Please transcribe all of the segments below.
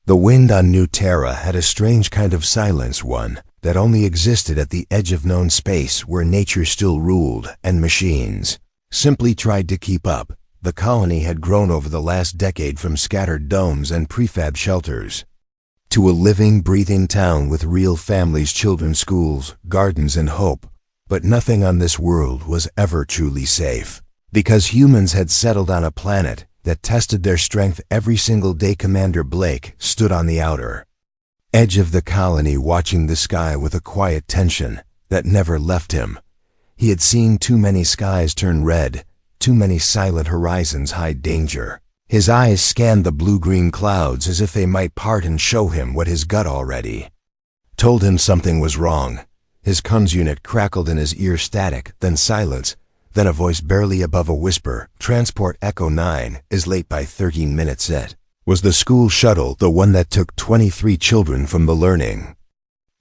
The wind on New Terra had a strange kind of silence, one that only existed at the edge of known space where nature still ruled and machines simply tried to keep up. The colony had grown over the last decade from scattered domes and prefab shelters to a living, breathing town with real families, children, schools, gardens, and hope. But nothing on this world was ever truly safe, because humans had settled on a planet that tested their strength every single day. Commander Blake stood on the outer edge of the colony, watching the sky with a quiet tension that never left him. He had seen too many skies turn red, too many silent horizons hide danger. His eyes scanned the blue-green clouds as if they might part and show him what his gut already told him something was wrong. His comms unit crackled in his ear, static, then silence, then a voice barely above a whisper. Transport Echo 9 is late by 13 minutes. It was the school shuttle, the one that took 23 children from the learning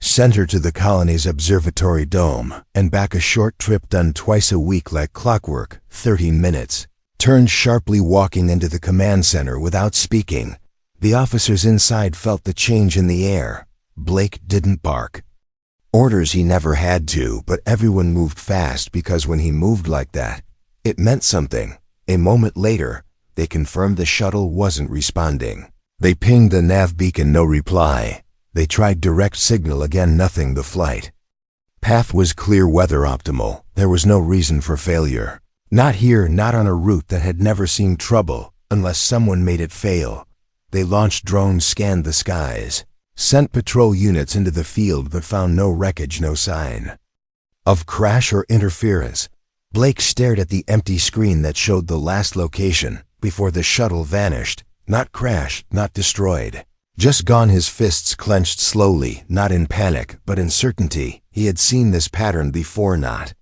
center to the colony's observatory dome and back, a short trip done twice a week like clockwork. 13 minutes. Turned sharply, walking into the command center without speaking. The officers inside felt the change in the air. Blake didn't bark orders, he never had to, but everyone moved fast, because when he moved like that, it meant something. A moment later, they confirmed the shuttle wasn't responding. They pinged the nav beacon, no reply. They tried direct signal again, nothing. The flight path was clear, weather optimal. There was no reason for failure. Not here, not on a route that had never seen trouble, unless someone made it fail. They launched drones, scanned the skies, sent patrol units into the field, but found no wreckage, no sign of crash or interference. Blake stared at the empty screen that showed the last location before the shuttle vanished. Not crashed, not destroyed, just gone. His fists clenched slowly, not in panic, but in certainty. He had seen this pattern before, not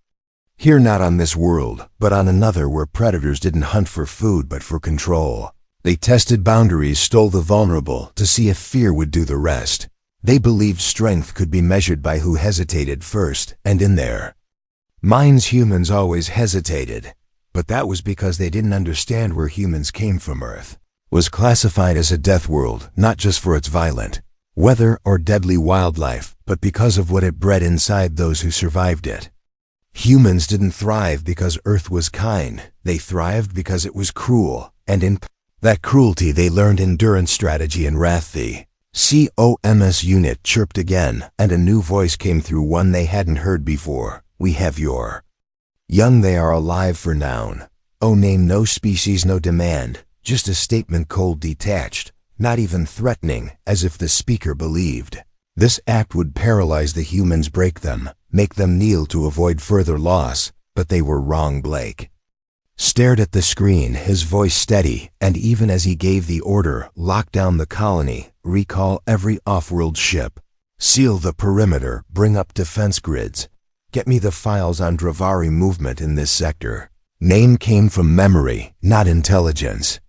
here, not on this world, but on another where predators didn't hunt for food but for control. They tested boundaries, stole the vulnerable to see if fear would do the rest. They believed strength could be measured by who hesitated first, and in their minds humans always hesitated. But that was because they didn't understand where humans came from. Earth was classified as a death world, not just for its violent weather or deadly wildlife, but because of what it bred inside those who survived it. Humans didn't thrive because Earth was kind. They thrived because it was cruel, and in that cruelty they learned endurance, strategy, and wrath. The COMS unit chirped again, and a new voice came through, one they hadn't heard before. We have your young. They are alive for noun. Oh, name, no species, no demand. Just a statement, cold, detached, not even threatening, as if the speaker believed this act would paralyze the humans, break them, make them kneel to avoid further loss. But they were wrong. Blake stared at the screen, his voice steady, and even as he gave the order, lock down the colony, recall every off-world ship, seal the perimeter, bring up defense grids, get me the files on Dravari movement in this sector. Name came from memory, not intelligence.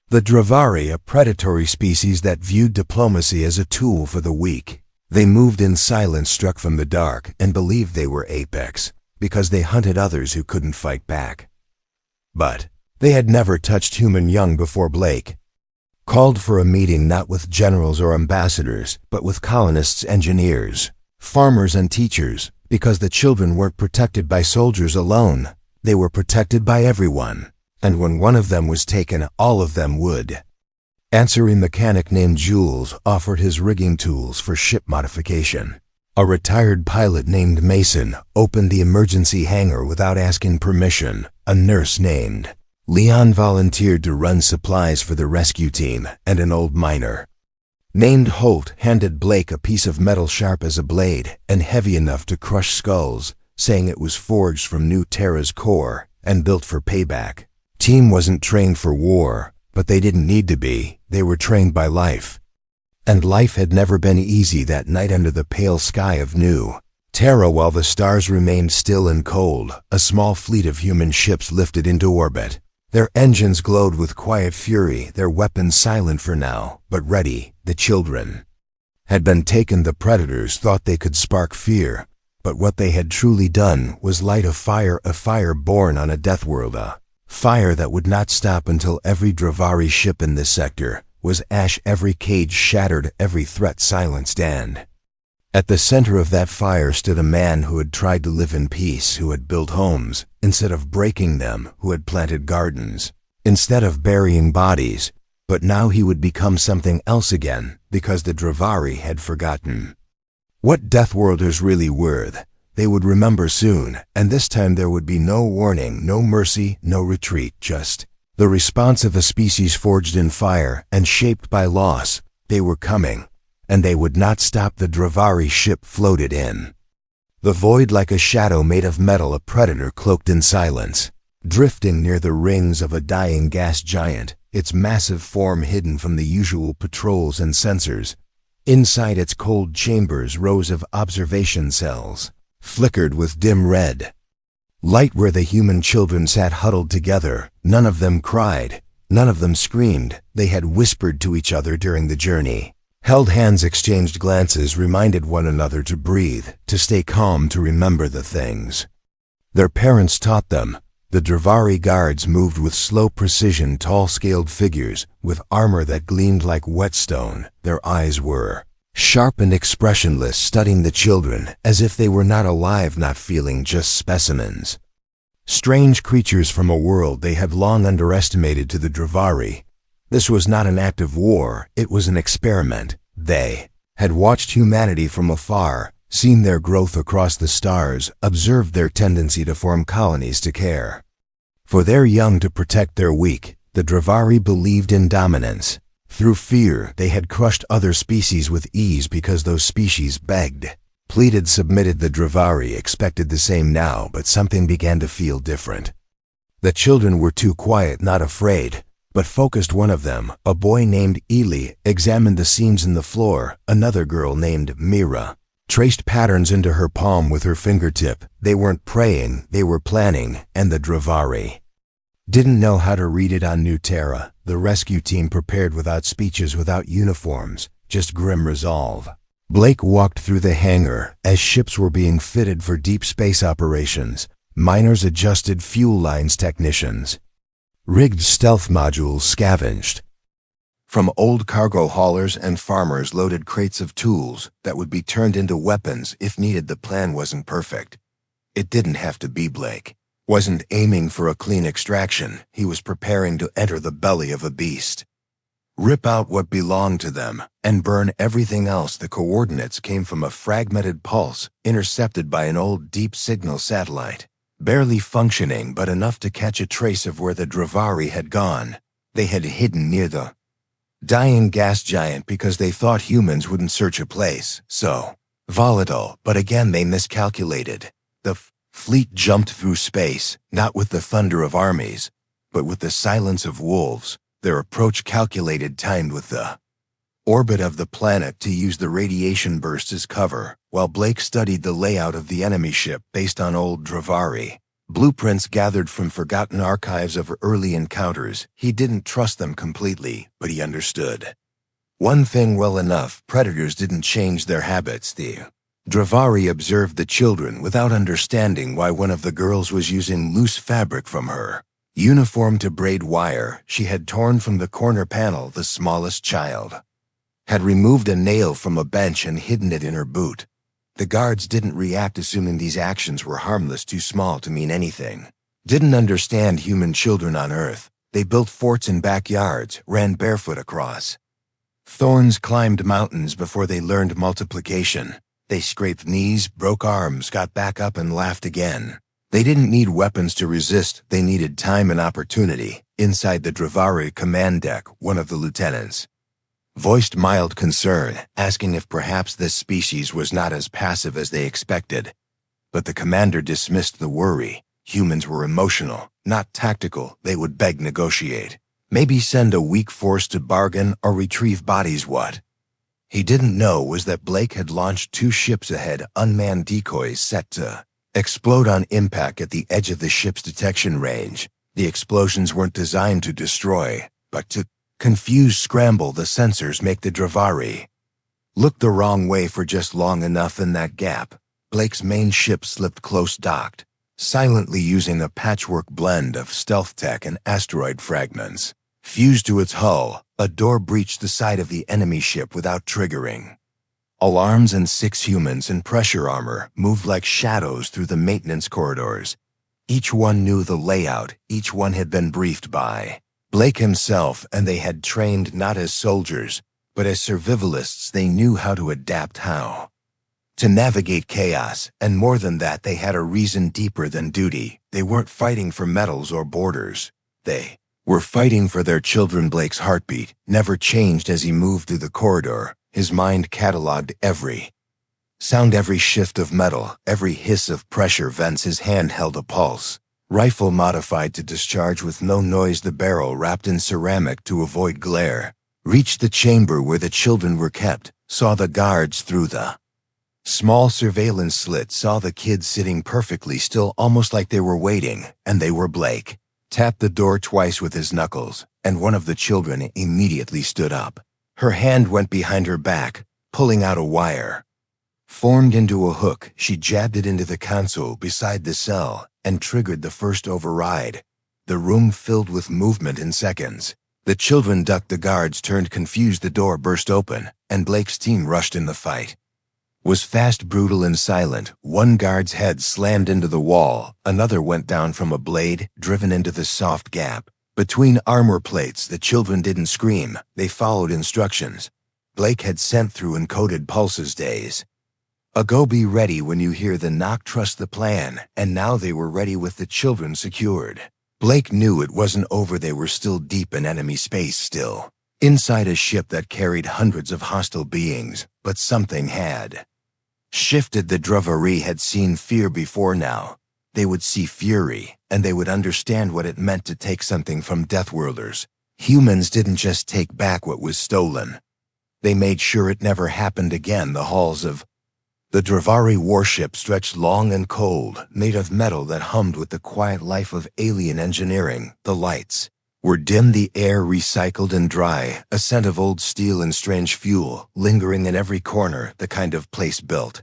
The Dravari, a predatory species that viewed diplomacy as a tool for the weak. They moved in silence, struck from the dark, and believed they were apex, because they hunted others who couldn't fight back. But they had never touched human young before. Blake called for a meeting, not with generals or ambassadors, but with colonists, engineers, farmers, and teachers, because the children weren't protected by soldiers alone. They were protected by everyone. And when one of them was taken, all of them would. Answering mechanic named Jules offered his rigging tools for ship modification. A retired pilot named Mason opened the emergency hangar without asking permission. A nurse named Leon volunteered to run supplies for the rescue team, and an old miner named Holt handed Blake a piece of metal sharp as a blade and heavy enough to crush skulls, saying it was forged from New Terra's core and built for payback. Team wasn't trained for war, but they didn't need to be. They were trained by life. And life had never been easy that night under the pale sky of New Terra. While the stars remained still and cold, a small fleet of human ships lifted into orbit. Their engines glowed with quiet fury, their weapons silent for now, but ready. The children had been taken. The predators thought they could spark fear, but what they had truly done was light a fire born on a death world, a fire that would not stop until every Dravari ship in this sector was ash, every cage shattered, every threat silenced, and at the center of that fire stood a man who had tried to live in peace, who had built homes instead of breaking them, who had planted gardens instead of burying bodies. But now he would become something else again, because the Dravari had forgotten what Deathworlders really were. They would remember soon, and this time there would be no warning, no mercy, no retreat, just the response of a species forged in fire and shaped by loss. They were coming, and they would not stop. The Dravari ship floated in the void like a shadow made of metal, a predator cloaked in silence, drifting near the rings of a dying gas giant, its massive form hidden from the usual patrols and sensors. Inside its cold chambers, rows of observation cells flickered with dim red light where the human children sat huddled together. None of them cried, none of them screamed. They had whispered to each other during the journey, held hands, exchanged glances, reminded one another to breathe, to stay calm, to remember the things their parents taught them. The Dravari guards moved with slow precision, tall scaled figures with armor that gleamed like whetstone. Their eyes were sharp and expressionless, studying the children as if they were not alive, not feeling, just specimens. Strange creatures from a world they had long underestimated. To the Dravari, this was not an act of war, it was an experiment. They had watched humanity from afar, seen their growth across the stars, observed their tendency to form colonies, to care for their young, to protect their weak. The Dravari believed in dominance. Through fear, they had crushed other species with ease because those species begged, pleaded, submitted. The Dravari expected the same now, but something began to feel different. The children were too quiet, not afraid, but focused. One of them, a boy named Ely, examined the seams in the floor. Another girl named Mira traced patterns into her palm with her fingertip. They weren't praying, they were planning, and the Dravari didn't know how to read it. On New Terra, the rescue team prepared, without speeches, without uniforms, just grim resolve. Blake walked through the hangar as ships were being fitted for deep space operations. Miners adjusted fuel lines, technicians rigged stealth modules, scavenged from old cargo haulers, and farmers loaded crates of tools that would be turned into weapons if needed. The plan wasn't perfect. It didn't have to be. Blake wasn't aiming for a clean extraction. He was preparing to enter the belly of a beast, rip out what belonged to them, and burn everything else. The coordinates came from a fragmented pulse intercepted by an old deep signal satellite, barely functioning but enough to catch a trace of where the Dravari had gone. They had hidden near the dying gas giant because they thought humans wouldn't search a place so volatile, but again they miscalculated. The fleet jumped through space, not with the thunder of armies, but with the silence of wolves. Their approach calculated, timed with the orbit of the planet to use the radiation burst as cover, while Blake studied the layout of the enemy ship based on old Dravari blueprints gathered from forgotten archives of early encounters. He didn't trust them completely, but he understood one thing well enough: predators didn't change their habits. The Dravari observed the children without understanding why. One of the girls was using loose fabric from her uniform to braid wire she had torn from the corner panel. The smallest child had removed a nail from a bench and hidden it in her boot. The guards didn't react, assuming these actions were harmless, too small to mean anything. Didn't understand human children on Earth. They built forts in backyards, ran barefoot across thorns, climbed mountains before they learned multiplication. They scraped knees, broke arms, got back up and laughed again. They didn't need weapons to resist, they needed time and opportunity. Inside the Dravari command deck, one of the lieutenants voiced mild concern, asking if perhaps this species was not as passive as they expected. But the commander dismissed the worry. Humans were emotional, not tactical. They would beg, negotiate, maybe send a weak force to bargain or retrieve bodies. What he didn't know was that Blake had launched 2 ships ahead, unmanned decoys set to explode on impact at the edge of the ship's detection range. The explosions weren't designed to destroy, but to confuse, scramble. The sensors make the Dravari look the wrong way for just long enough. In that gap, Blake's main ship slipped close, docked, silently using a patchwork blend of stealth tech and asteroid fragments fused to its hull. A door breached the side of the enemy ship without triggering. Alarms and 6 humans in pressure armor moved like shadows through the maintenance corridors. Each one knew the layout, each one had been briefed by Blake himself, and they had trained not as soldiers, but as survivalists. They knew how to adapt, how to navigate chaos, and more than that, they had a reason deeper than duty. They weren't fighting for medals or borders. They were fighting for their children. Blake's heartbeat never changed as he moved through the corridor. His mind cataloged every sound, every shift of metal, every hiss of pressure vents. His hand held a pulse rifle modified to discharge with no noise. The barrel, wrapped in ceramic to avoid glare, reached the chamber where the children were kept, saw the guards through the small surveillance slit, saw the kids sitting perfectly still, almost like they were waiting, and they were. Blake tapped the door twice with his knuckles, and one of the children immediately stood up. Her hand went behind her back, pulling out a wire. Formed into a hook, she jabbed it into the console beside the cell and triggered the first override. The room filled with movement in seconds. The children ducked, the guards turned confused, the door burst open, and Blake's team rushed in. The fight was fast, brutal, and silent. One guard's head slammed into the wall, another went down from a blade driven into the soft gap between armor plates. The children didn't scream, they followed instructions Blake had sent through encoded pulses days ago. Be ready when you hear the knock, trust the plan. And now they were ready with the children secured. Blake knew it wasn't over. They were still deep in enemy space, still inside a ship that carried hundreds of hostile beings, but something had shifted. The Dravari had seen fear before. Now they would see fury, and they would understand what it meant to take something from Deathworlders. Humans didn't just take back what was stolen. They made sure it never happened again. The halls of the Dravari warship stretched long and cold, made of metal that hummed with the quiet life of alien engineering. The lights were dim, the air recycled and dry, a scent of old steel and strange fuel lingering in every corner. The kind of place built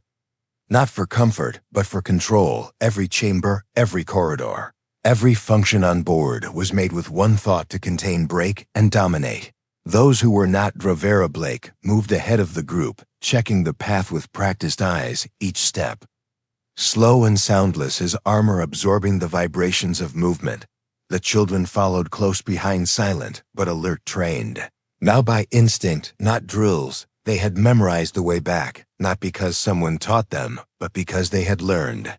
not for comfort, but for control. Every chamber, every corridor, every function on board was made with one thought: to contain, break, and dominate. Those who were not Dravera. Blake moved ahead of the group, checking the path with practiced eyes, each step slow and soundless, his armor absorbing the vibrations of movement. The children followed close behind, silent but alert, trained now by instinct, not drills. They had memorized the way back, not because someone taught them, but because they had learned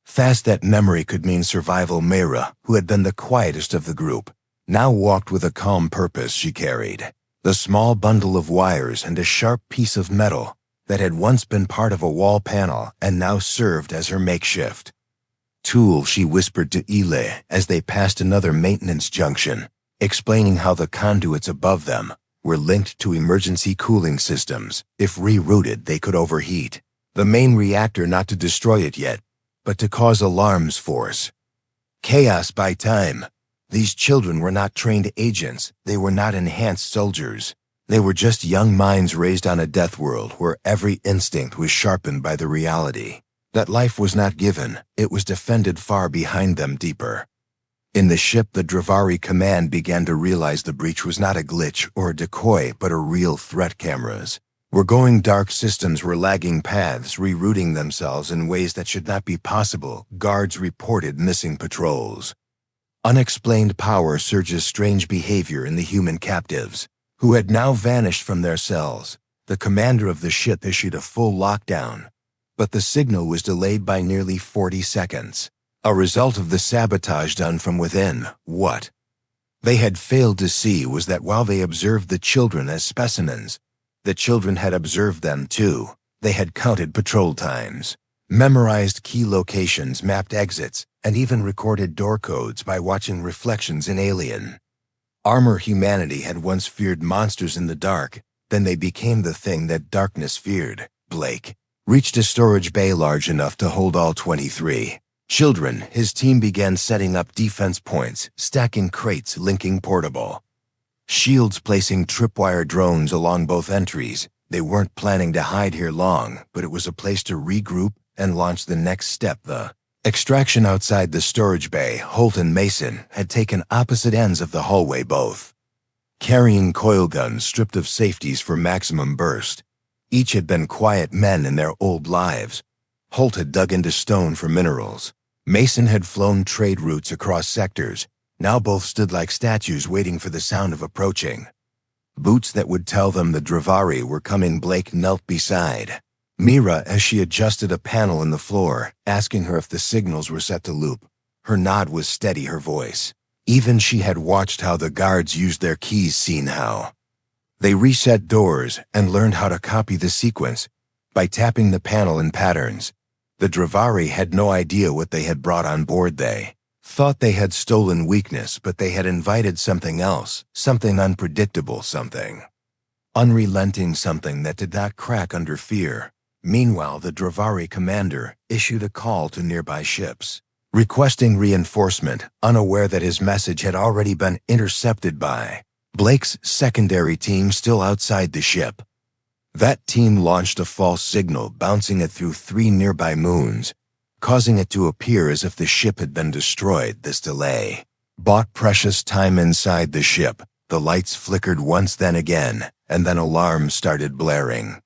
fast that memory could mean survival. Mayra, who had been the quietest of the group, now walked with a calm purpose. She carried the small bundle of wires and a sharp piece of metal that had once been part of a wall panel and now served as her makeshift tool. She whispered to Ile as they passed another maintenance junction, explaining how the conduits above them were linked to emergency cooling systems. If rerouted, they could overheat the main reactor, not to destroy it yet, but to cause alarms, force chaos by time. These children were not trained agents. They were not enhanced soldiers. They were just young minds raised on a death world where every instinct was sharpened by the reality that life was not given, it was defended. Far behind them, deeper in the ship, the Dravari command began to realize the breach was not a glitch or a decoy, but a real threat. Cameras were going dark, systems were lagging paths, rerouting themselves in ways that should not be possible. Guards reported missing patrols, unexplained power surges, strange behavior in the human captives, who had now vanished from their cells. The commander of the ship issued a full lockdown, but the signal was delayed by nearly 40 seconds, a result of the sabotage done from within. What they had failed to see was that while they observed the children as specimens, the children had observed them too. They had counted patrol times, memorized key locations, mapped exits, and even recorded door codes by watching reflections in alien armor. Humanity had once feared monsters in the dark, then they became the thing that darkness feared. Blake reached a storage bay large enough to hold all 23 children. His team began setting up defense points, stacking crates, linking portable shields, placing tripwire drones along both entries. They weren't planning to hide here long, but it was a place to regroup and launch the next step. The extraction outside the storage bay. Holt and Mason had taken opposite ends of the hallway, both carrying coil guns stripped of safeties for maximum burst. Each had been quiet men in their old lives. Holt had dug into stone for minerals. Mason had flown trade routes across sectors. Now both stood like statues waiting for the sound of approaching. Boots that would tell them the Dravari were coming. Blake knelt beside Mira as she adjusted a panel in the floor, asking her if the signals were set to loop. Her nod was steady, her voice. Even she had watched how the guards used their keys, seen how they reset doors and learned how to copy the sequence by tapping the panel in patterns. The Dravari had no idea what they had brought on board. They thought they had stolen weakness, but they had invited something else, something unpredictable, something unrelenting, something that did not crack under fear. Meanwhile, the Dravari commander issued a call to nearby ships, requesting reinforcement, unaware that his message had already been intercepted by Blake's secondary team still outside the ship. That team launched a false signal, bouncing it through 3 nearby moons, causing it to appear as if the ship had been destroyed. This delay bought precious time inside the ship. The lights flickered once, then again, and then alarms started blaring.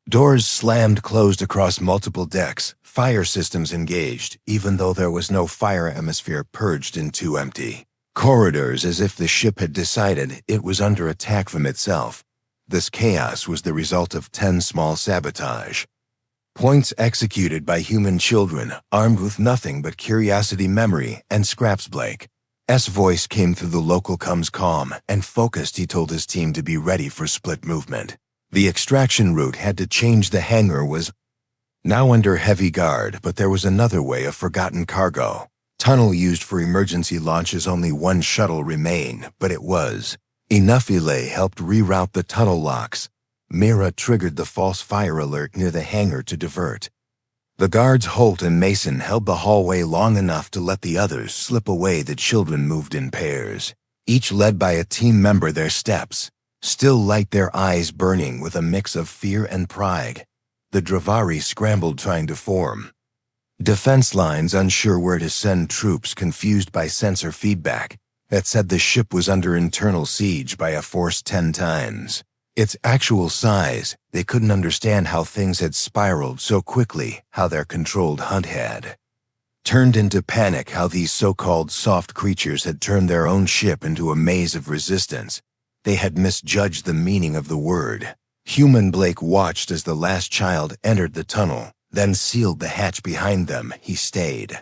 Doors slammed closed across multiple decks, fire systems engaged, even though there was no fire atmosphere, purged into empty corridors as if the ship had decided it was under attack from itself. This chaos was the result of 10 small sabotage points executed by human children, armed with nothing but curiosity, memory, and scraps. Blake's voice came through the local comms, calm and focused. He told his team to be ready for split movement. The extraction route had to change. The hangar was now under heavy guard, but there was another way, a forgotten cargo tunnel used for emergency launches. Only 1 shuttle remained, but it was enough. Elay helped reroute the tunnel locks. Mira triggered the false fire alert near the hangar to divert. The guards Holt and Mason held the hallway long enough to let the others slip away. The children moved in pairs, each led by a team member. Their steps still light, their eyes burning with a mix of fear and pride. The Dravari scrambled, trying to form defense lines, unsure where to send troops, confused by sensor feedback that said the ship was under internal siege by a force 10 times its actual size. They couldn't understand how things had spiraled so quickly, how their controlled hunt had turned into panic, how these so-called soft creatures had turned their own ship into a maze of resistance. They had misjudged the meaning of the word human. Blake watched as the last child entered the tunnel, then sealed the hatch behind them. He stayed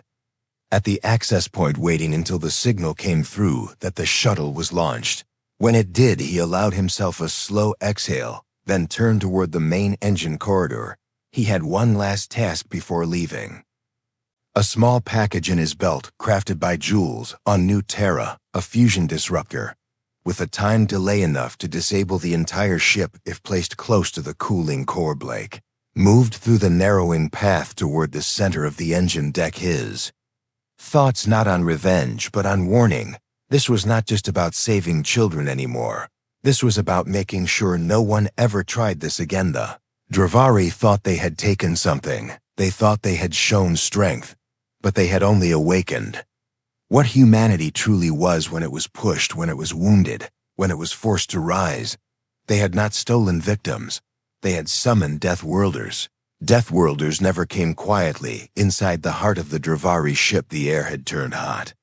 at the access point, waiting until the signal came through that the shuttle was launched. When it did, he allowed himself a slow exhale, then turned toward the main engine corridor. He had one last task before leaving. A small package in his belt, crafted by Jules on New Terra, a fusion disruptor, with a time delay enough to disable the entire ship if placed close to the cooling core. Blake moved through the narrowing path toward the center of the engine deck, his thoughts not on revenge but on warning. This was not just about saving children anymore. This was about making sure no one ever tried this again. The Dravari thought they had taken something. They thought they had shown strength, but they had only awakened what humanity truly was when it was pushed, when it was wounded, when it was forced to rise. They had not stolen victims. They had summoned Deathworlders. Deathworlders never came quietly. Inside the heart of the Dravari ship, the air had turned hot.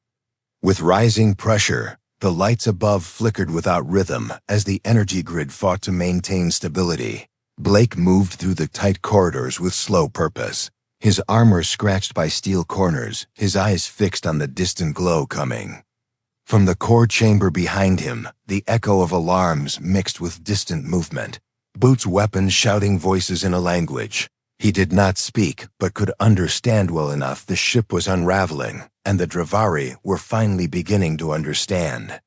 With rising pressure, the lights above flickered without rhythm as the energy grid fought to maintain stability. Blake moved through the tight corridors with slow purpose, his armor scratched by steel corners, his eyes fixed on the distant glow coming from the core chamber behind him. The echo of alarms mixed with distant movement. Boots' weapons shouting voices in a language he did not speak but could understand well enough. The ship was unraveling, and the Dravari were finally beginning to understand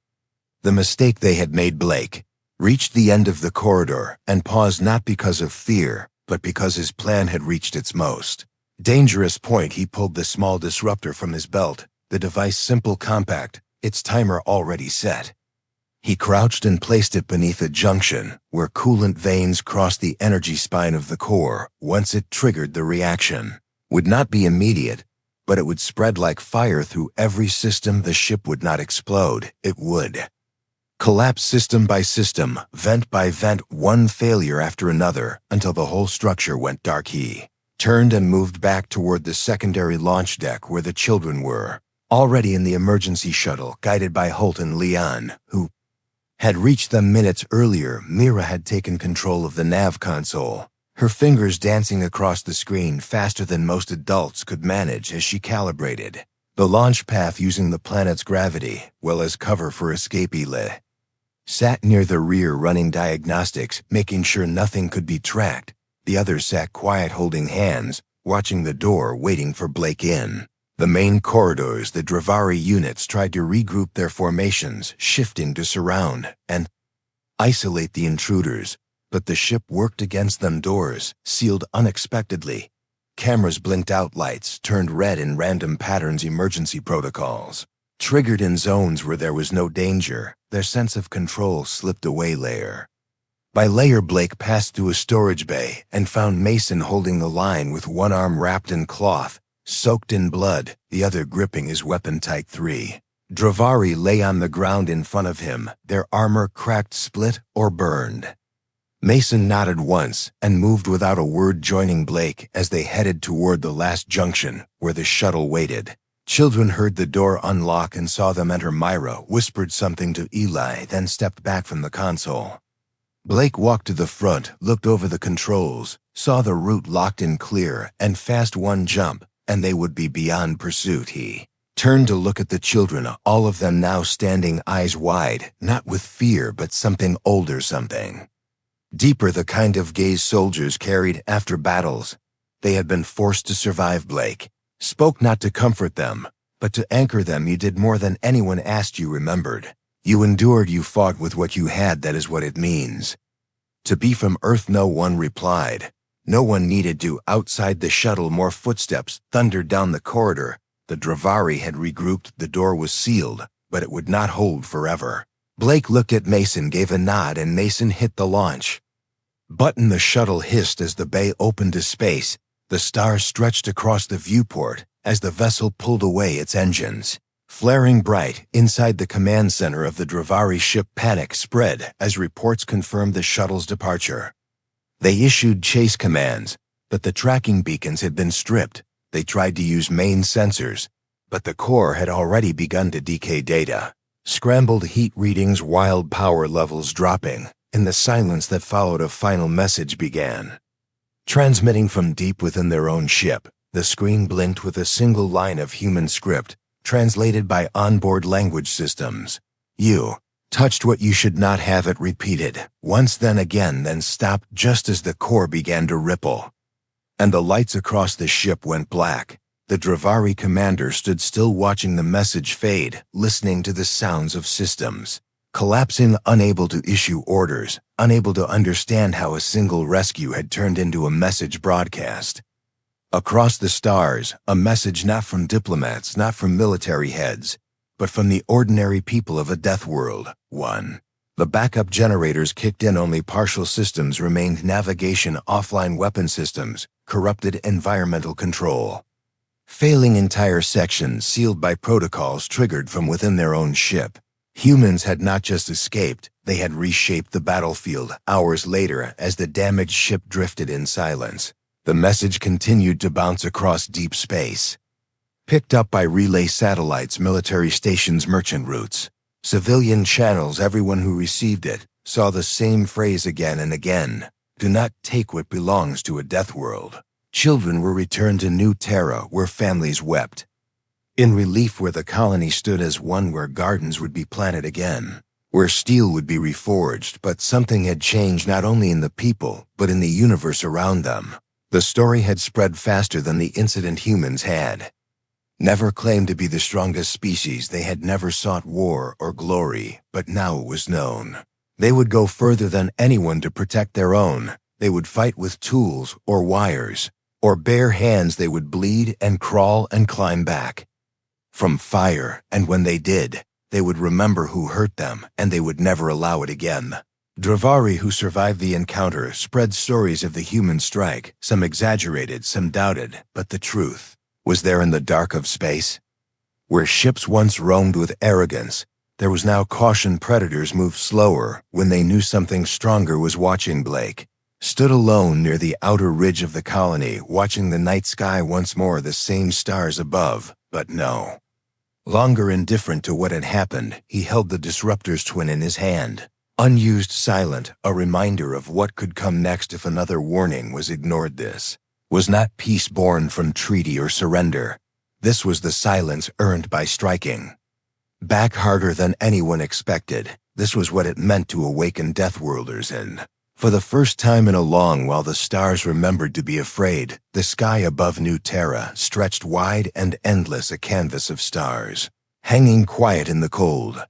the mistake they had made. Blake reached the end of the corridor and paused, not because of fear, but because his plan had reached its most dangerous point. He pulled the small disruptor from his belt, the device simple, compact, its timer already set. He crouched and placed it beneath a junction where coolant veins crossed the energy spine of the core. Once it triggered, the reaction would not be immediate, but it would spread like fire through every system. The ship would not explode. It would Collapsed system by system, vent by vent, one failure after another, until the whole structure went dark. He turned and moved back toward the secondary launch deck where the children were, already in the emergency shuttle guided by Holt and Leon, who had reached them minutes earlier. Mira had taken control of the nav console, her fingers dancing across the screen faster than most adults could manage as she calibrated the launch path using the planet's gravity, well as cover for escape. Ele sat near the rear running diagnostics, making sure nothing could be tracked. The others sat quiet, holding hands, watching the door, waiting for Blake in the main corridors. The Dravari units tried to regroup their formations, shifting to surround and isolate the intruders, but the ship worked against them. Doors sealed unexpectedly. Cameras blinked out, lights turned red in random patterns. Emergency protocols triggered in zones where there was no danger. Their sense of control slipped away layer by layer. Blake passed through a storage bay and found Mason holding the line with one arm wrapped in cloth, soaked in blood, the other gripping his weapon tight. 3 Dravari lay on the ground in front of him, their armor cracked, split, or burned. Mason nodded once and moved without a word, joining Blake as they headed toward the last junction where the shuttle waited. Children heard the door unlock and saw them enter. Myra whispered something to Eli, then stepped back from the console. Blake walked to the front, looked over the controls, saw the route locked in clear and fast. One jump, and they would be beyond pursuit. He turned to look at the children, all of them now standing, eyes wide, not with fear but something older, something deeper, the kind of gaze soldiers carried after battles. They had been forced to survive. Blake spoke not to comfort them, but to anchor them. You did more than anyone asked. You remembered. You endured. You fought with what you had. That is what it means to be from Earth. No one replied. No one needed to. Outside the shuttle, more footsteps thundered down the corridor. The Dravari had regrouped. The door was sealed, but it would not hold forever. Blake looked at Mason, gave a nod, and Mason hit the launch button. The shuttle hissed as the bay opened to space. The stars stretched across the viewport as the vessel pulled away, its engines flaring bright. Inside the command center of the Dravari ship, panic spread as reports confirmed the shuttle's departure. They issued chase commands, but the tracking beacons had been stripped. They tried to use main sensors, but the core had already begun to decay. Data scrambled, heat readings, wild power levels dropping. In the silence that followed, a final message began, transmitting from deep within their own ship. The screen blinked with a single line of human script, translated by onboard language systems. You touched what you should not have. It repeated, once, then again, then stopped just as the core began to ripple, and the lights across the ship went black. The Dravari commander stood still, watching the message fade, listening to the sounds of systems collapsing, unable to issue orders, unable to understand how a single rescue had turned into a message broadcast across the stars, a message not from diplomats, not from military heads, but from the ordinary people of a death world. 1. The backup generators kicked in, only partial systems remained. Navigation offline, weapon systems, corrupted, environmental control failing, entire sections sealed by protocols triggered from within their own ship. Humans had not just escaped, they had reshaped the battlefield. Hours later, as the damaged ship drifted in silence, the message continued to bounce across deep space, picked up by relay satellites, military stations, merchant routes, civilian channels. Everyone who received it saw the same phrase again and again: do not take what belongs to a death world. Children were returned to New Terra, where families wept in relief, where the colony stood as one, where gardens would be planted again, where steel would be reforged. But something had changed, not only in the people, but in the universe around them. The story had spread faster than the incident. Humans had never claimed to be the strongest species. They had never sought war or glory, but now it was known. They would go further than anyone to protect their own. They would fight with tools or wires or bare hands. They would bleed and crawl and climb back from fire, and when they did, they would remember who hurt them, and they would never allow it again. Dravari, who survived the encounter, spread stories of the human strike. Some exaggerated, some doubted, but the truth was there in the dark of space. Where ships once roamed with arrogance, There was now caution. Predators moved slower when they knew something stronger was watching. Blake stood alone near the outer ridge of the colony, watching the night sky once more, the same stars above, but no longer indifferent to what had happened. He held the disruptor's twin in his hand, unused, silent, a reminder of what could come next if another warning was ignored. This was not peace born from treaty or surrender. This was the silence earned by striking back harder than anyone expected. This was what it meant to awaken Deathworlders, and for the first time in a long while the stars remembered to be afraid. The sky above New Terra stretched wide and endless, a canvas of stars, hanging quiet in the cold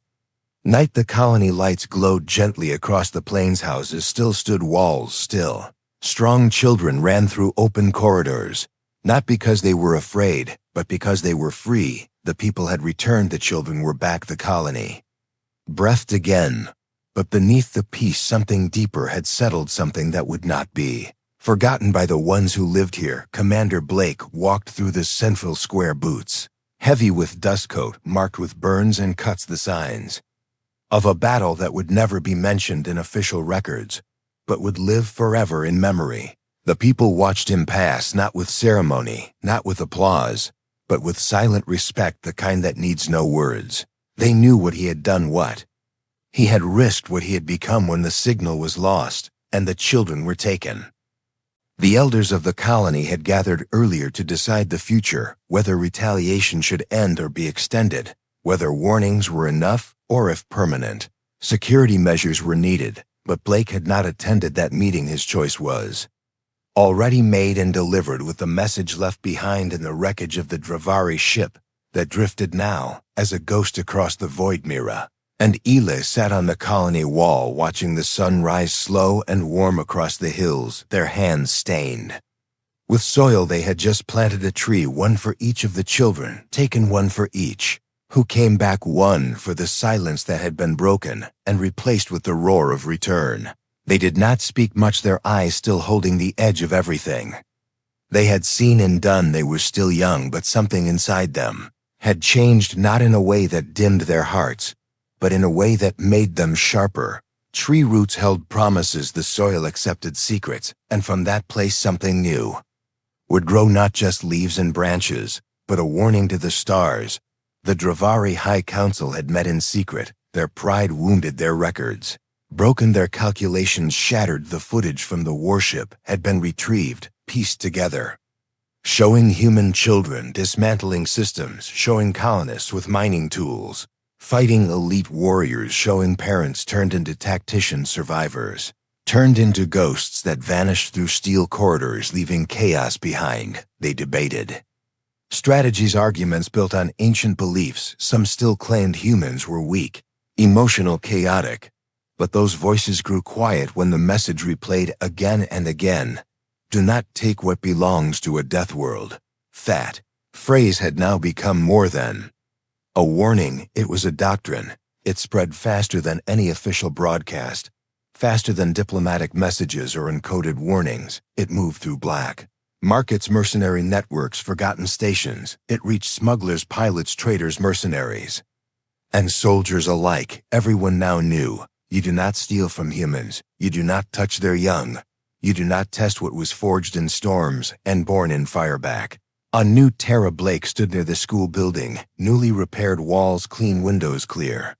night. The colony lights glowed gently across the plains. Houses still stood, walls still. Strong children ran through open corridors, not because they were afraid, but because they were free. The people had returned. The children were back. The colony breathed again. But beneath the peace, something deeper had settled, something that would not be forgotten by the ones who lived here. Commander Blake walked through the central square, boots heavy with dust, coat marked with burns and cuts, the signs of a battle that would never be mentioned in official records, but would live forever in memory. The people watched him pass, not with ceremony, not with applause, but with silent respect, the kind that needs no words. They knew what he had done, what he had risked, what he had become when the signal was lost and the children were taken. The elders of the colony had gathered earlier to decide the future, whether retaliation should end or be extended, whether warnings were enough or if permanent security measures were needed. But Blake had not attended that meeting. His choice was already made and delivered, with the message left behind in the wreckage of the Dravari ship that drifted now as a ghost across the void. Mira and Eli sat on the colony wall, watching the sun rise slow and warm across the hills, their hands stained with soil. They had just planted a tree, one for each of the children, taken one for each who came back, one for the silence that had been broken and replaced with the roar of return. They did not speak much, their eyes still holding the edge of everything they had seen and done. They were still young, but something inside them had changed, not in a way that dimmed their hearts, but in a way that made them sharper. Tree roots held promises, the soil accepted secrets, and from that place something new would grow, not just leaves and branches, but a warning to the stars. The Dravari High Council had met in secret, their pride wounded, their records broken, their calculations shattered. The footage from the warship had been retrieved, pieced together, showing human children dismantling systems, showing colonists with mining tools fighting elite warriors, showing parents turned into tactician survivors, turned into ghosts that vanished through steel corridors, leaving chaos behind. They debated strategies, arguments built on ancient beliefs. Some still claimed humans were weak, emotional, chaotic. But those voices grew quiet when the message replayed again and again: do not take what belongs to a death world. That phrase had now become more than a warning. It was a doctrine. It spread faster than any official broadcast, faster than diplomatic messages or encoded warnings. It moved through black markets, mercenary networks, forgotten stations. It reached smugglers, pilots, traders, mercenaries, and soldiers alike. Everyone now knew: you do not steal from humans. You do not touch their young. You do not test what was forged in storms and born in fireback. On New Terra, Blake stood near the school building, newly repaired walls, clean windows, clear.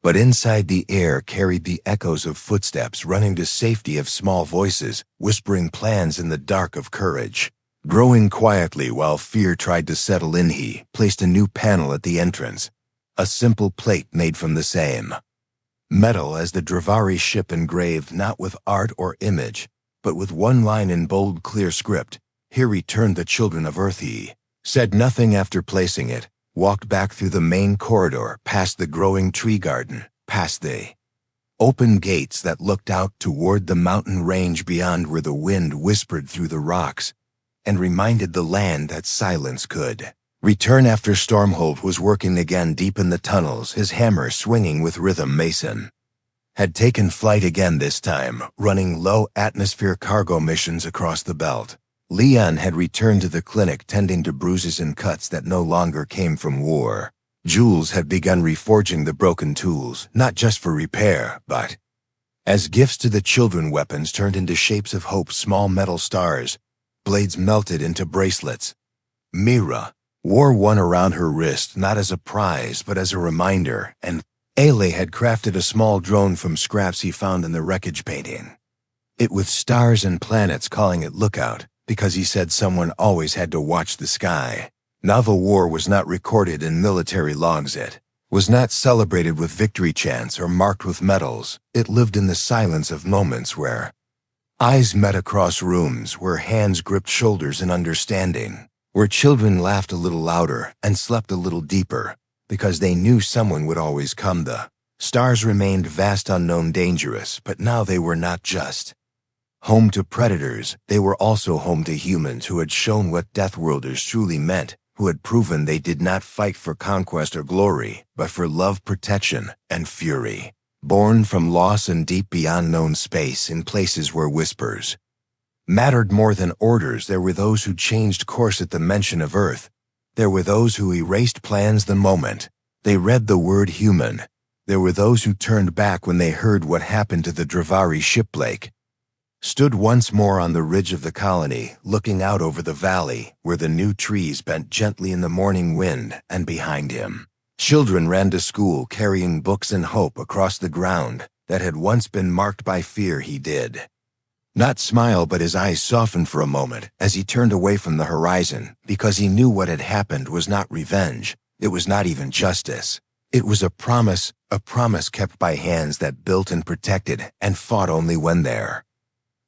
But inside, the air carried the echoes of footsteps running to safety, of small voices whispering plans in the dark, of courage growing quietly while fear tried to settle in. He placed a new panel at the entrance, a simple plate made from the same metal as the Dravari ship, engraved not with art or image, but with one line in bold, clear script: here returned the children of Earth. He said nothing after placing it, walked back through the main corridor, past the growing tree garden, past the open gates that looked out toward the mountain range beyond, where the wind whispered through the rocks and reminded the land that silence could return after Stormhold was working again deep in the tunnels, his hammer swinging with rhythm. Mason had taken flight again, this time running low-atmosphere cargo missions across the belt. Leon had returned to the clinic, tending to bruises and cuts that no longer came from war, Jules had begun reforging the broken tools, not just for repair, but as gifts to the children. Weapons turned into shapes of hope, small metal stars. Blades melted into bracelets. Mira wore one around her wrist, not as a prize, but as a reminder, and Ale had crafted a small drone from scraps he found in the wreckage painting. It with stars and planets calling it Lookout, because he said someone always had to watch the sky. Nava War was not recorded in military logs. It was not celebrated with victory chants or marked with medals. It lived in the silence of moments where eyes met across rooms, where hands gripped shoulders in understanding, where children laughed a little louder and slept a little deeper, because they knew someone would always come. The stars remained vast, unknown, dangerous, but now they were not just home to predators, they were also home to humans who had shown what Deathworlders truly meant, who had proven they did not fight for conquest or glory, but for love, protection, and fury. Born from loss and deep beyond known space, in places where whispers mattered more than orders, there were those who changed course at the mention of Earth. There were those who erased plans the moment they read the word human. There were those who turned back when they heard what happened to the Dravari ship. Blake stood once more on the ridge of the colony, looking out over the valley, where the new trees bent gently in the morning wind, and behind him, children ran to school carrying books and hope across the ground that had once been marked by fear. He did not smile, but his eyes softened for a moment as he turned away from the horizon, because he knew what had happened was not revenge. It was not even justice. It was a promise kept by hands that built and protected and fought only when there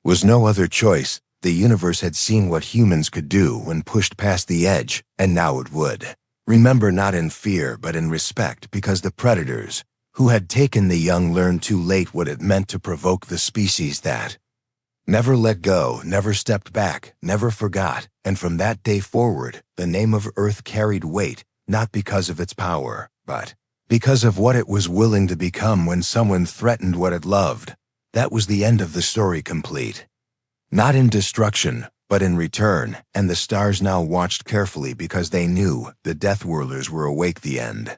was no other choice. The universe had seen what humans could do when pushed past the edge, and now it would remember, not in fear but in respect, because the predators who had taken the young learned too late what it meant to provoke the species that never let go, never stepped back, never forgot. And from that day forward, the name of Earth carried weight, not because of its power, but because of what it was willing to become when someone threatened what it loved. That was the end of the story, complete. Not in destruction, but in return, and the stars now watched carefully because they knew the Deathworlders were awake. The end.